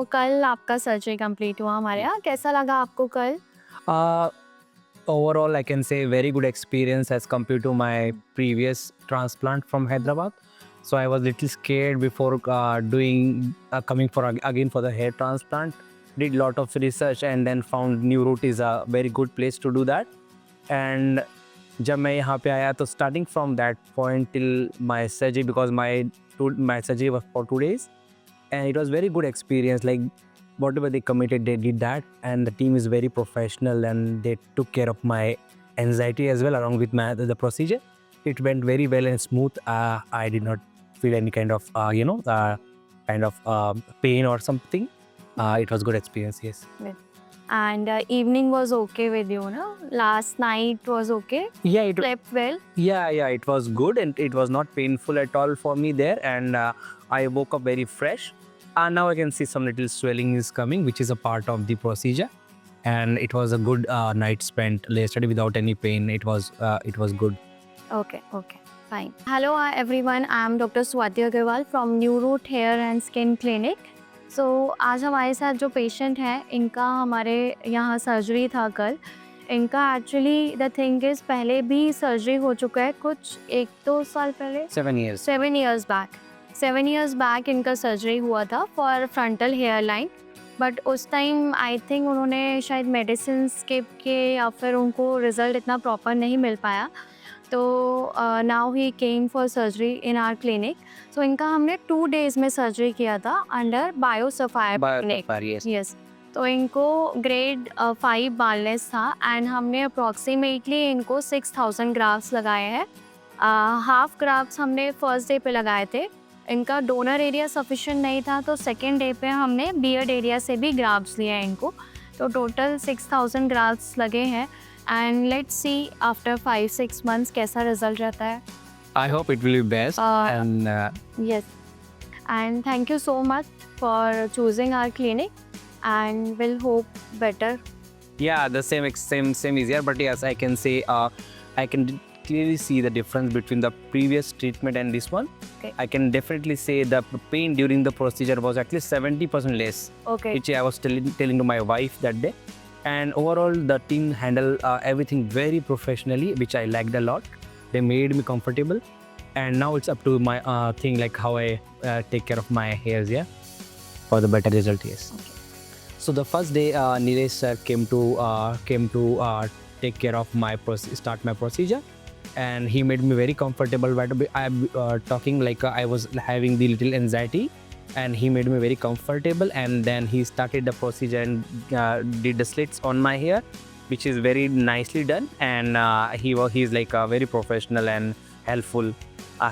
कल आपका surgery complete हुआ हमारे यहाँ, कैसा लगा आपको कल? Uh, Overall, I can say very good experience as compared to my previous transplant from Hyderabad. So I was little scared before coming for again for the hair transplant. Did lot of research and then found New Route is a very good place to do that. And जब मैं यहाँ पे आया तो starting from that point till my surgery, because my surgery was for 2 days, and it was very good experience. Like whatever they committed, they did that, and the team is very professional and they took care of my anxiety as well along with the procedure. It went very well and smooth. I did not feel any kind of pain or something. It was good experience, yes. And evening was okay with you, no? Last night was okay? Yeah, it Slept well? Yeah, it was good and it was not painful at all for me there, and I woke up very fresh. Now I can see some little swelling is coming, which is a part of the procedure, and it was a good night spent yesterday without any pain. It was good. Okay, fine. Hello everyone, I am Dr. Swati Agarwal from New Route Hair and Skin Clinic. So आज हमारे साथ जो patient है, इनका हमारे यहाँ surgery था कल. इनका एक्चुअली द थिंग इज़ पहले भी सर्जरी हो चुका है कुछ 1-2 साल पहले. 7 years back इनका सर्जरी हुआ था for frontal hair line. But उस टाइम आई थिंक उन्होंने शायद मेडिसिन स्किप किए या फिर उनको रिज़ल्ट इतना प्रॉपर नहीं मिल पाया. तो now he came for surgery in our clinic. So इनका हमने 2 days में सर्जरी किया था अंडर Bio-Sapphire. यस. तो इनको ग्रेड 5 बालनेस था एंड हमने अप्रॉक्सीमेटली इनको 6000 ग्राफ्स लगाए हैं. हाफ ग्राफ्स हमने फर्स्ट डे पे लगाए थे. इनका डोनर एरिया सफिशिएंट नहीं था तो सेकेंड डे पे हमने बियर्ड एरिया से भी ग्राफ्स लिए हैं इनको. तो टोटल 6000 ग्राफ्स लगे हैं and let's see after 5-6 months कैसा रिजल्ट रहता है. I hope it will be best. Yes. And thank you so much for choosing our clinic and we'll hope better. Yeah, the same is here, but yes, I can say I can clearly see the difference between the previous treatment and this one. Okay. I can definitely say the pain during the procedure was actually 70% less. Okay. Which I was telling to my wife that day. And overall, the team handled everything very professionally, which I liked a lot. They made me comfortable, and now it's up to my thing, like how I take care of my hairs, yeah, for the better result, yes. Okay. So the first day, Nilesh sir came to take care of start my procedure, and he made me very comfortable. I'm talking like I was having the little anxiety, and he made me very comfortable, and then he started the procedure and did the slits on my hair, which is very nicely done, and he's like very professional and helpful.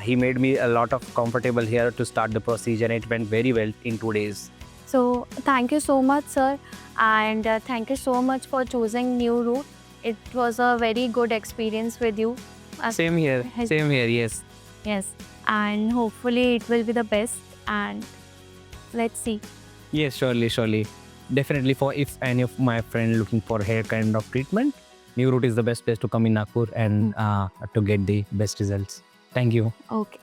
He made me a lot of comfortable here to start the procedure, and it went very well in 2 days. So thank you so much, sir, and thank you so much for choosing New Route. It was a very good experience with you. Same here, yes. Yes, and hopefully it will be the best, and let's see. Yes, surely. Definitely, for if any of my friends looking for hair kind of treatment, New Route is the best place to come in Nagpur and to get the best results. Thank you. Okay.